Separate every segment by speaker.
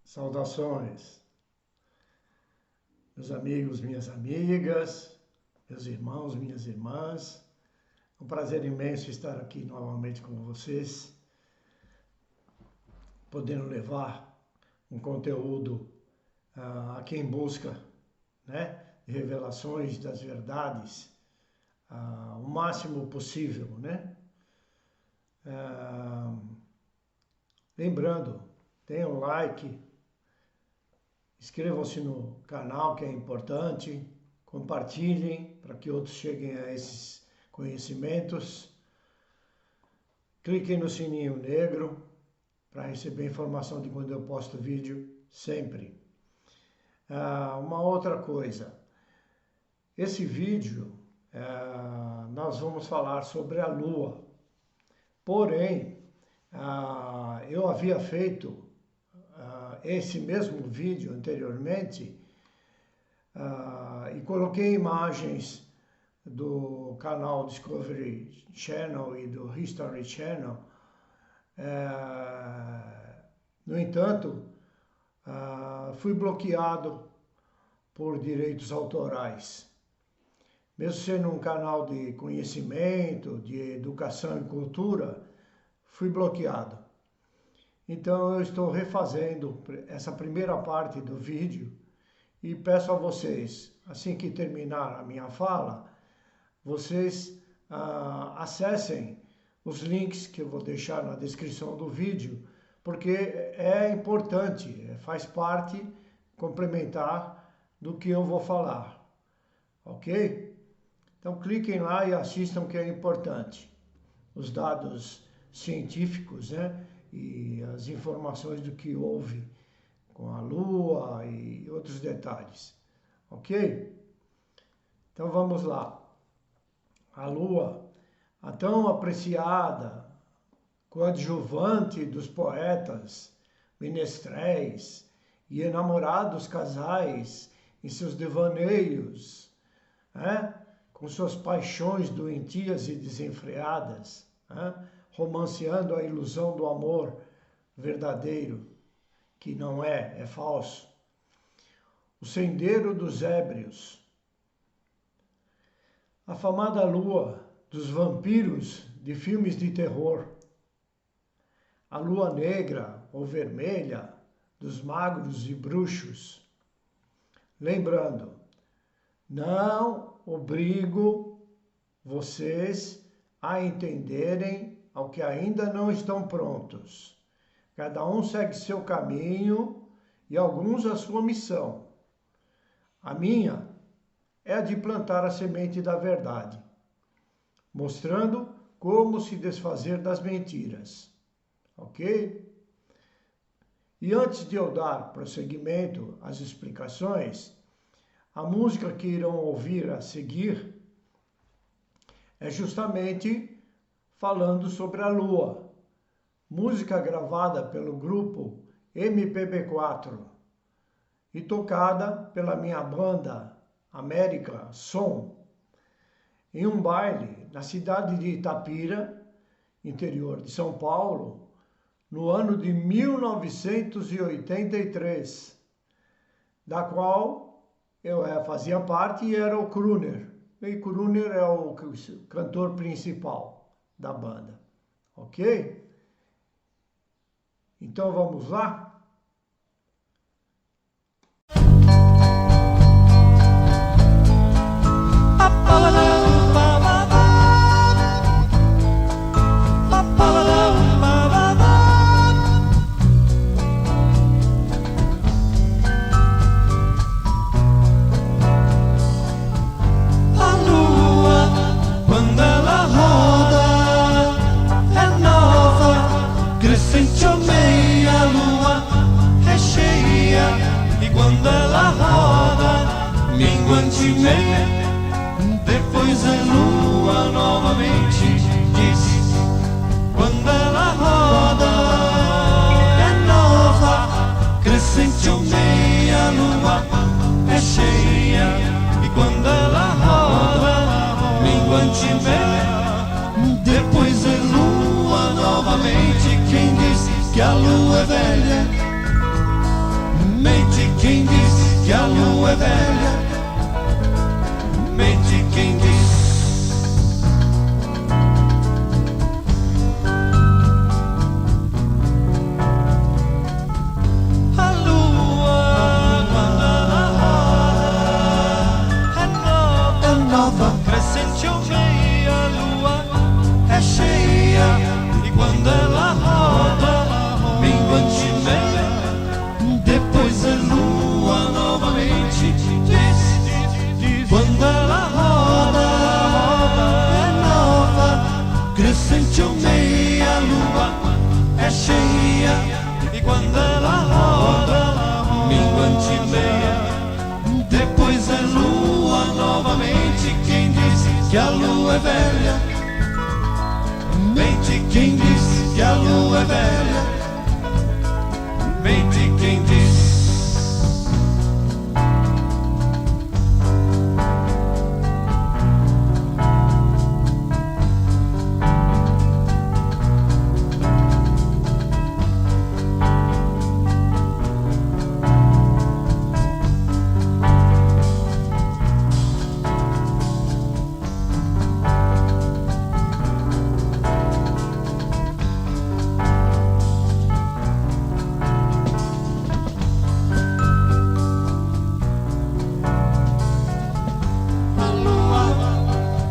Speaker 1: Saudações, meus amigos, minhas amigas, meus irmãos, minhas irmãs. É um prazer imenso estar aqui novamente com vocês, podendo levar um conteúdo a quem busca, né, de revelações das verdades, o máximo possível, né? Lembrando, tenham um like, inscrevam-se no canal, que é importante, compartilhem para que outros cheguem a esses conhecimentos. Cliquem no sininho negro para receber informação de quando eu posto vídeo, sempre. Uma outra coisa, esse vídeo nós vamos falar sobre a Lua, porém eu havia feito esse mesmo vídeo anteriormente e coloquei imagens do canal Discovery Channel e do History Channel. No entanto, fui bloqueado por direitos autorais. Mesmo sendo um canal de conhecimento, de educação e cultura, fui bloqueado. Então eu estou refazendo essa primeira parte do vídeo e peço a vocês, assim que terminar a minha fala, vocês acessem os links que eu vou deixar na descrição do vídeo, porque é importante, faz parte complementar do que eu vou falar, ok? Então cliquem lá e assistam, que é importante. Os dados científicos, né? E as informações do que houve com a Lua e outros detalhes, ok? Então vamos lá. A Lua, a tão apreciada coadjuvante dos poetas, menestréis e enamorados casais em seus devaneios, né? Com suas paixões doentias e desenfreadas, né? Romanceando a ilusão do amor verdadeiro, que não é falso. O sendeiro dos ébrios. A famada lua dos vampiros de filmes de terror. A lua negra ou vermelha dos magros e bruxos. Lembrando, não obrigo vocês a entenderem ao que ainda não estão prontos. Cada um segue seu caminho e alguns a sua missão. A minha é a de plantar a semente da verdade, mostrando como se desfazer das mentiras, ok? E antes de eu dar prosseguimento às explicações, a música que irão ouvir a seguir é justamente falando sobre a Lua, música gravada pelo grupo MPB4 e tocada pela minha banda América Som, em um baile na cidade de Itapira, interior de São Paulo, no ano de 1983, da qual eu fazia parte e era o crooner. E crooner é o cantor principal da banda, ok? Então vamos lá?
Speaker 2: Depois a lua novamente diz: quando ela roda é nova, crescente ou meia lua é cheia, e quando ela roda minguante meia. Depois a lua novamente, quem diz que a lua é velha que a lua é velha, mente quem diz. A lua, quando ela roda, é nova, crescente ou meia, a lua é cheia, e quando ela roda, minguante meia, depois é lua novamente. Quando ela roda, é nova, crescente ou meia, a lua é cheia, e quando ela roda, minguante meia, depois é lua novamente. Quem diz que a lua é velha, mente quem diz que a lua é velha, mente quem diz.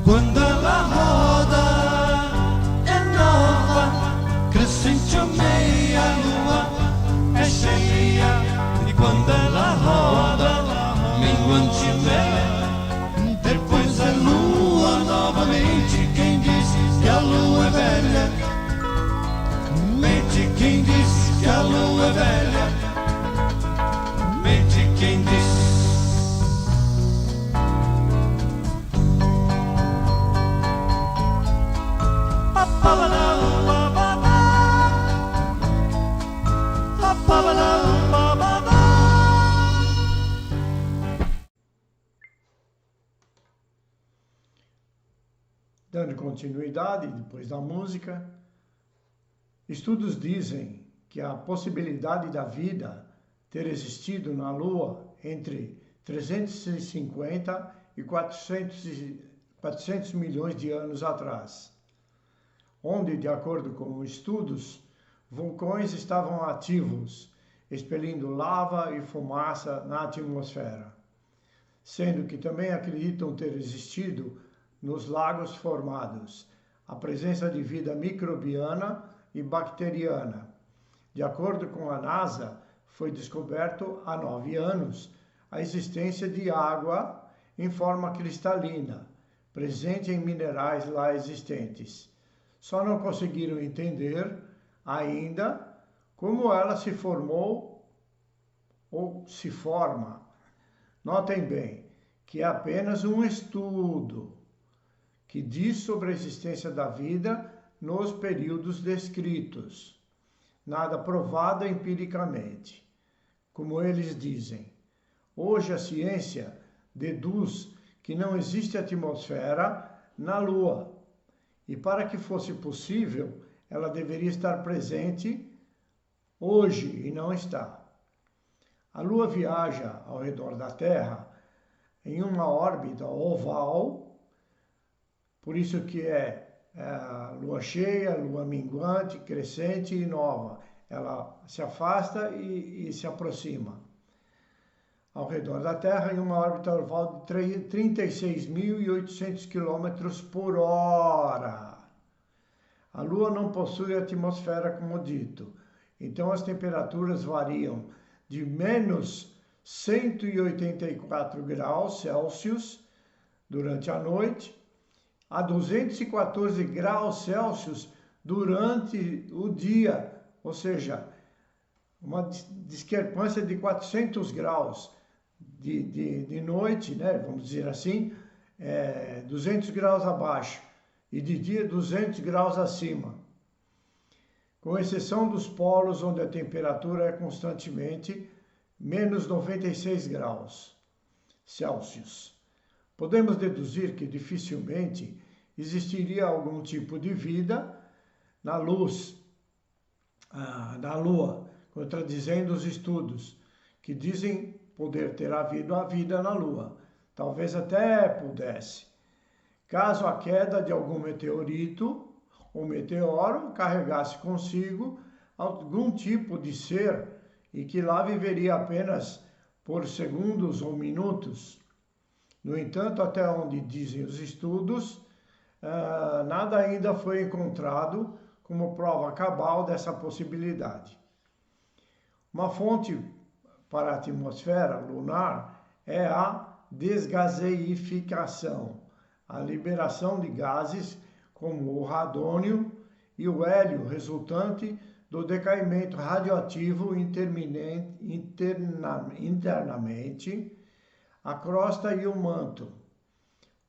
Speaker 2: Quando ela roda, é nova, crescente ou meia, a lua é cheia, e quando ela roda, minguante meia, depois é lua novamente. Quem diz que a lua é velha, mente quem diz que a lua é velha, mente quem diz.
Speaker 1: Dando continuidade depois da música, estudos dizem que a possibilidade da vida ter existido na Lua entre 350 e 400 milhões de anos atrás, onde, de acordo com estudos, vulcões estavam ativos, expelindo lava e fumaça na atmosfera, sendo que também acreditam ter existido nos lagos formados a presença de vida microbiana e bacteriana. De acordo com a NASA, foi descoberto há 9 anos a existência de água em forma cristalina, presente em minerais lá existentes. Só não conseguiram entender ainda como ela se formou ou se forma. Notem bem que é apenas um estudo que diz sobre a existência da vida nos períodos descritos, nada provado empiricamente. Como eles dizem, hoje a ciência deduz que não existe atmosfera na Lua, e para que fosse possível, ela deveria estar presente hoje e não está. A Lua viaja ao redor da Terra em uma órbita oval, por isso que é a lua cheia, lua minguante, crescente e nova. Ela se afasta e se aproxima. Ao redor da Terra, em uma órbita oval de 36.800 km por hora. A Lua não possui atmosfera, como dito. Então as temperaturas variam de menos 184 graus Celsius durante a noite a 214 graus Celsius durante o dia, ou seja, uma discrepância de 400 graus de noite, né, vamos dizer assim, 200 graus abaixo, e de dia 200 graus acima, com exceção dos polos, onde a temperatura é constantemente menos 96 graus Celsius. Podemos deduzir que dificilmente existiria algum tipo de vida na luz da Lua, contradizendo os estudos que dizem poder ter havido a vida na Lua. Talvez até pudesse. Caso a queda de algum meteorito ou meteoro carregasse consigo algum tipo de ser e que lá viveria apenas por segundos ou minutos. No entanto, até onde dizem os estudos, nada ainda foi encontrado como prova cabal dessa possibilidade. Uma fonte para a atmosfera lunar é a desgaseificação, a liberação de gases como o radônio e o hélio resultante do decaimento radioativo internamente, a crosta e o manto.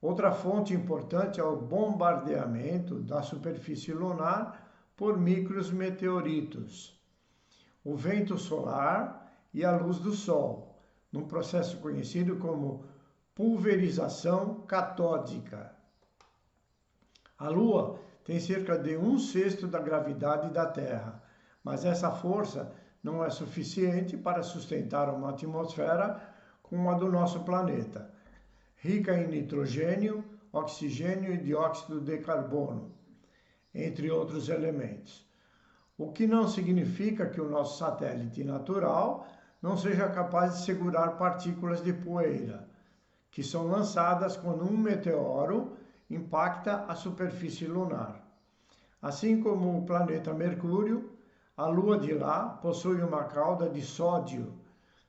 Speaker 1: Outra fonte importante é o bombardeamento da superfície lunar por micrometeoritos, o vento solar e a luz do Sol, num processo conhecido como pulverização catódica. A Lua tem cerca de 1/6 da gravidade da Terra, mas essa força não é suficiente para sustentar uma atmosfera como a do nosso planeta, rica em nitrogênio, oxigênio e dióxido de carbono, entre outros elementos. O que não significa que o nosso satélite natural não seja capaz de segurar partículas de poeira, que são lançadas quando um meteoro impacta a superfície lunar. Assim como o planeta Mercúrio, a Lua de lá possui uma cauda de sódio,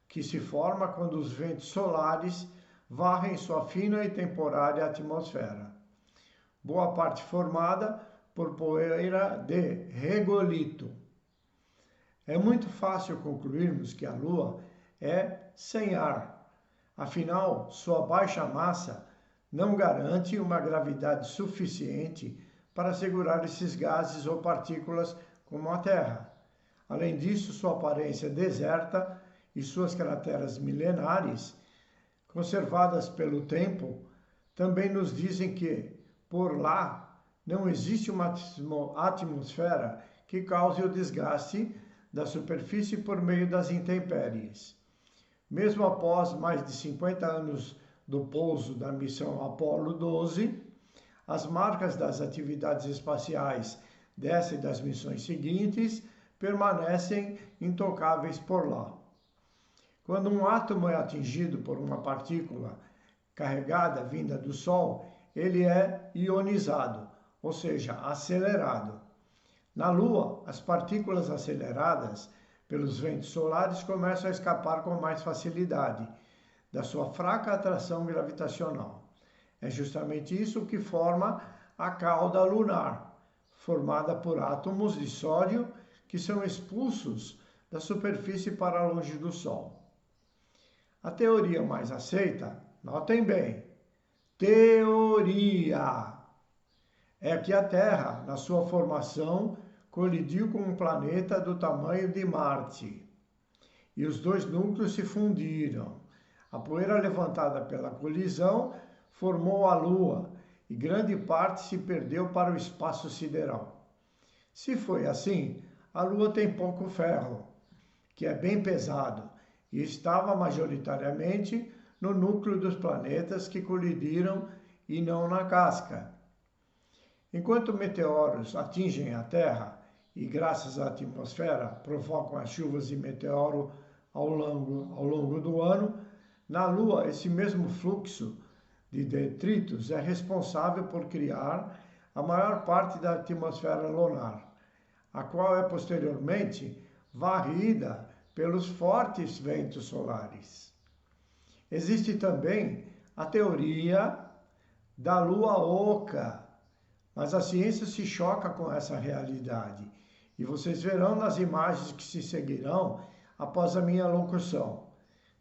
Speaker 1: que se forma quando os ventos solares varrem sua fina e temporária atmosfera. Boa parte formada por poeira de regolito. É muito fácil concluirmos que a Lua é sem ar. Afinal, sua baixa massa não garante uma gravidade suficiente para segurar esses gases ou partículas como a Terra. Além disso, sua aparência deserta e suas crateras milenares, conservadas pelo tempo, também nos dizem que, por lá, não existe uma atmosfera que cause o desgaste da superfície por meio das intempéries. Mesmo após mais de 50 anos do pouso da missão Apollo 12, as marcas das atividades espaciais dessa e das missões seguintes permanecem intocáveis por lá. Quando um átomo é atingido por uma partícula carregada vinda do Sol, ele é ionizado, ou seja, acelerado. Na Lua, as partículas aceleradas pelos ventos solares começam a escapar com mais facilidade da sua fraca atração gravitacional. É justamente isso que forma a cauda lunar, formada por átomos de sódio que são expulsos da superfície para longe do Sol. A teoria mais aceita, notem bem, teoria, é que a Terra, na sua formação, colidiu com um planeta do tamanho de Marte. E os dois núcleos se fundiram. A poeira levantada pela colisão formou a Lua e grande parte se perdeu para o espaço sideral. Se foi assim, a Lua tem pouco ferro, que é bem pesado, e estava majoritariamente no núcleo dos planetas que colidiram e não na casca. Enquanto meteoros atingem a Terra e, graças à atmosfera, provocam as chuvas de meteoro ao longo do ano, na Lua esse mesmo fluxo de detritos é responsável por criar a maior parte da atmosfera lunar, a qual é posteriormente varrida pelos fortes ventos solares. Existe também a teoria da Lua oca, mas a ciência se choca com essa realidade, e vocês verão nas imagens que se seguirão após a minha locução.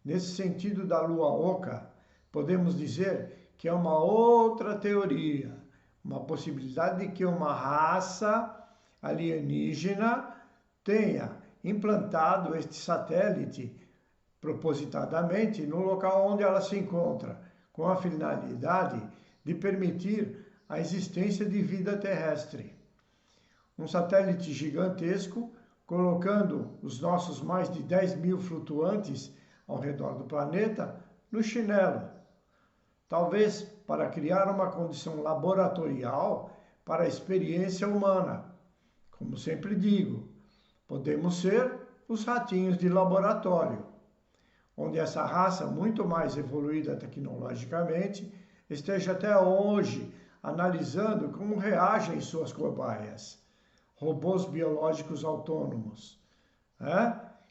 Speaker 1: Nesse sentido da Lua oca, podemos dizer que é uma outra teoria, uma possibilidade de que uma raça alienígena tenha implantado este satélite propositadamente no local onde ela se encontra, com a finalidade de permitir a existência de vida terrestre. Um satélite gigantesco, colocando os nossos mais de 10.000 flutuantes ao redor do planeta no chinelo. Talvez para criar uma condição laboratorial para a experiência humana. Como sempre digo, podemos ser os ratinhos de laboratório, onde essa raça muito mais evoluída tecnologicamente esteja até hoje analisando como reagem suas cobaias, robôs biológicos autônomos,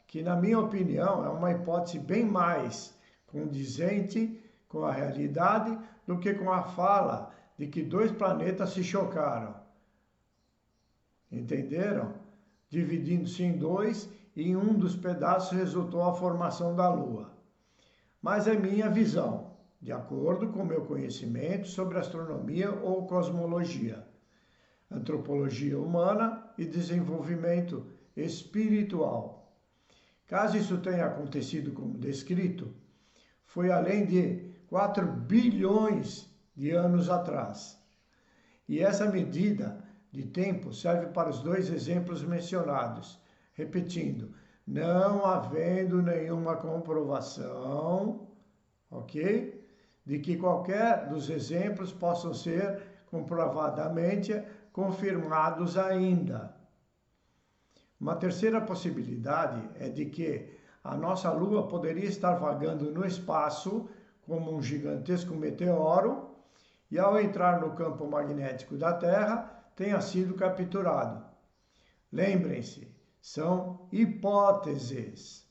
Speaker 1: que na minha opinião é uma hipótese bem mais condizente com a realidade do que com a fala de que dois planetas se chocaram. Entenderam? Dividindo-se em dois e em um dos pedaços resultou a formação da Lua. Mas é minha visão, de acordo com meu conhecimento sobre astronomia ou cosmologia, antropologia humana e desenvolvimento espiritual. Caso isso tenha acontecido como descrito, foi além de 4 bilhões de anos atrás. E essa medida de tempo serve para os dois exemplos mencionados. Repetindo, não havendo nenhuma comprovação, ok? De que qualquer dos exemplos possam ser comprovadamente confirmados ainda. Uma terceira possibilidade é de que a nossa Lua poderia estar vagando no espaço como um gigantesco meteoro e ao entrar no campo magnético da Terra tenha sido capturado. Lembrem-se, são hipóteses.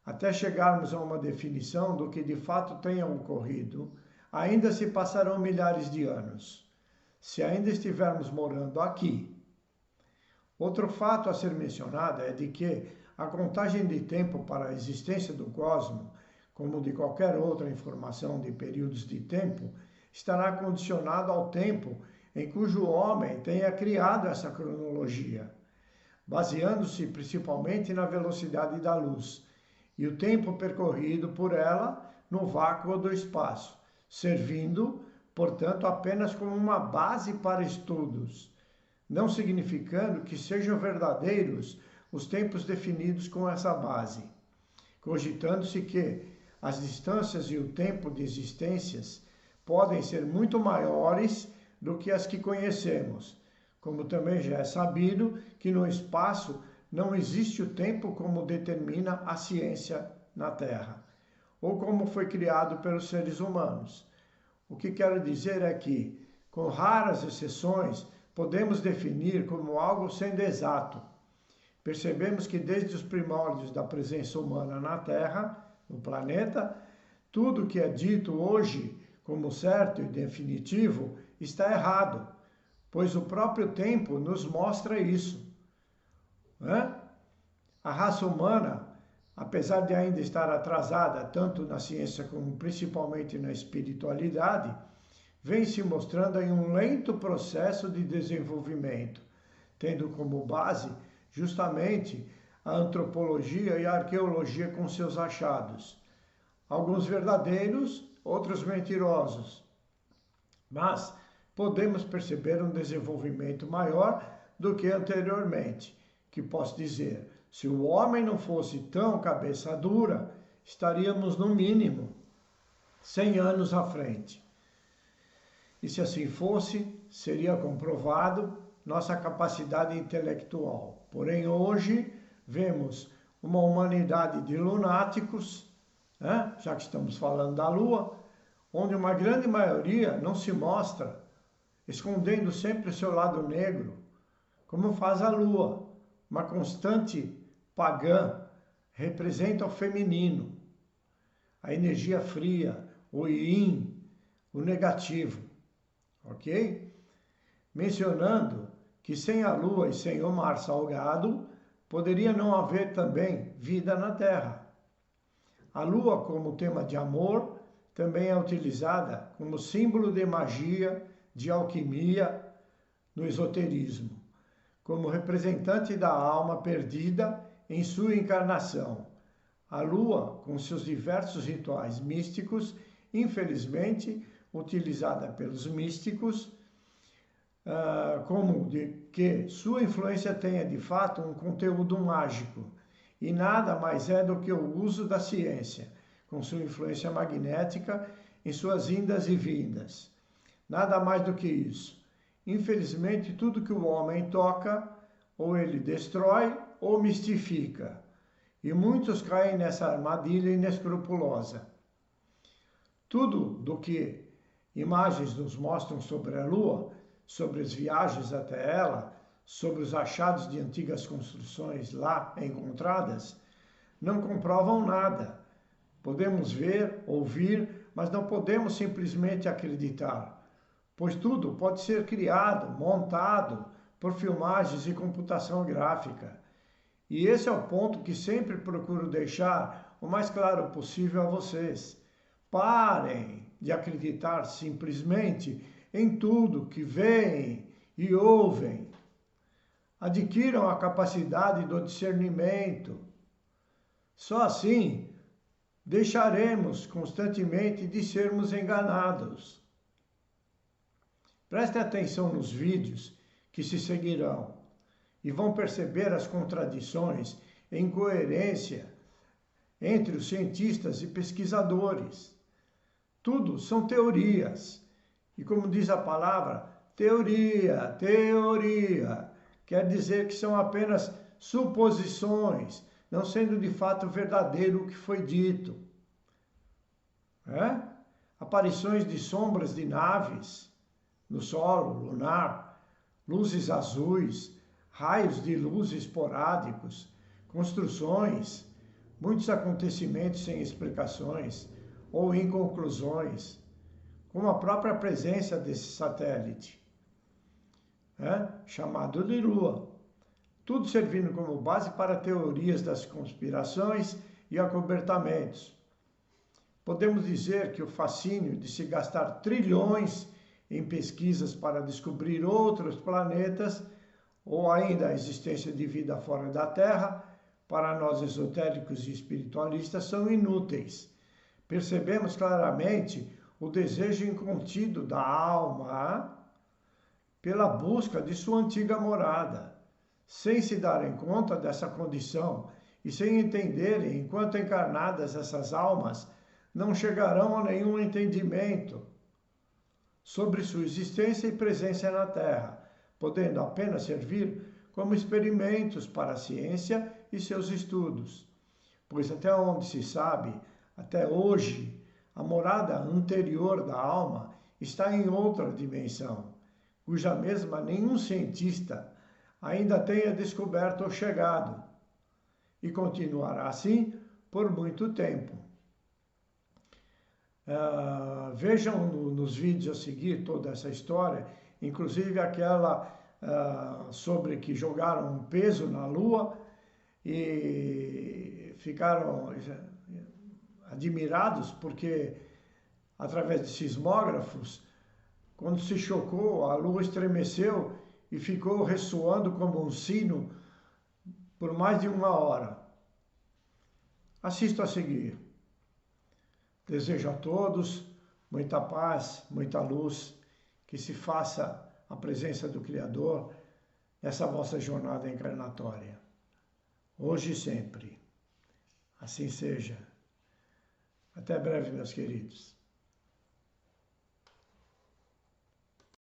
Speaker 1: Até chegarmos a uma definição do que de fato tenha ocorrido, ainda se passarão milhares de anos, se ainda estivermos morando aqui. Outro fato a ser mencionado é de que a contagem de tempo para a existência do cosmos, como de qualquer outra informação de períodos de tempo, estará condicionada ao tempo em cujo homem tenha criado essa cronologia, baseando-se principalmente na velocidade da luz e o tempo percorrido por ela no vácuo do espaço, servindo, portanto, apenas como uma base para estudos, não significando que sejam verdadeiros os tempos definidos com essa base, cogitando-se que as distâncias e o tempo de existências podem ser muito maiores do que as que conhecemos, como também já é sabido que no espaço não existe o tempo como determina a ciência na Terra, ou como foi criado pelos seres humanos. O que quero dizer é que, com raras exceções, podemos definir como algo sendo exato. Percebemos que desde os primórdios da presença humana na Terra, no planeta, tudo que é dito hoje como certo e definitivo está errado, pois o próprio tempo nos mostra isso. A raça humana, apesar de ainda estar atrasada tanto na ciência como principalmente na espiritualidade, vem se mostrando em um lento processo de desenvolvimento, tendo como base justamente a antropologia e a arqueologia com seus achados. Alguns verdadeiros, outros mentirosos. Mas podemos perceber um desenvolvimento maior do que anteriormente, que posso dizer, se o homem não fosse tão cabeça dura, estaríamos no mínimo 100 anos à frente. E se assim fosse, seria comprovado nossa capacidade intelectual. Porém, hoje, vemos uma humanidade de lunáticos, já que estamos falando da Lua, onde uma grande maioria não se mostra, escondendo sempre o seu lado negro, como faz a Lua, uma constante pagã, representa o feminino, a energia fria, o yin, o negativo, ok? Mencionando que sem a Lua e sem o mar salgado, poderia não haver também vida na Terra. A Lua, como tema de amor, também é utilizada como símbolo de magia, de alquimia, no esoterismo, como representante da alma perdida em sua encarnação. A Lua, com seus diversos rituais místicos, infelizmente utilizada pelos místicos, como de que sua influência tenha de fato um conteúdo mágico e nada mais é do que o uso da ciência, com sua influência magnética em suas indas e vindas. Nada mais do que isso. Infelizmente, tudo que o homem toca, ou ele destrói ou mistifica. E muitos caem nessa armadilha inescrupulosa. Tudo do que imagens nos mostram sobre a Lua, sobre as viagens até ela, sobre os achados de antigas construções lá encontradas, não comprovam nada. Podemos ver, ouvir, mas não podemos simplesmente acreditar, pois tudo pode ser criado, montado por filmagens e computação gráfica. E esse é o ponto que sempre procuro deixar o mais claro possível a vocês. Parem de acreditar simplesmente em tudo que veem e ouvem. Adquiram a capacidade do discernimento. Só assim deixaremos constantemente de sermos enganados. Prestem atenção nos vídeos que se seguirão e vão perceber as contradições e incoerência entre os cientistas e pesquisadores. Tudo são teorias. E como diz a palavra, teoria, quer dizer que são apenas suposições, não sendo de fato verdadeiro o que foi dito. Aparições de sombras de naves no solo lunar, luzes azuis, raios de luz esporádicos, construções, muitos acontecimentos sem explicações ou inconclusões, como a própria presença desse satélite, chamado de Lua. Tudo servindo como base para teorias das conspirações e acobertamentos. Podemos dizer que o fascínio de se gastar trilhões em pesquisas para descobrir outros planetas, ou ainda a existência de vida fora da Terra, para nós esotéricos e espiritualistas, são inúteis. Percebemos claramente o desejo incontido da alma pela busca de sua antiga morada, sem se darem conta dessa condição e sem entenderem, enquanto encarnadas essas almas, não chegarão a nenhum entendimento sobre sua existência e presença na Terra, podendo apenas servir como experimentos para a ciência e seus estudos. Pois até onde se sabe, até hoje, a morada anterior da alma está em outra dimensão, cuja mesma nenhum cientista ainda tenha descoberto ou chegado, e continuará assim por muito tempo. Vejam nos vídeos a seguir toda essa história, inclusive aquela sobre que jogaram um peso na Lua e ficaram admirados porque, através de sismógrafos, quando se chocou, a Lua estremeceu e ficou ressoando como um sino por mais de 1 hora. Assisto a seguir. Desejo a todos muita paz, muita luz, que se faça a presença do Criador nessa vossa jornada encarnatória, hoje e sempre. Assim seja. Até breve, meus queridos.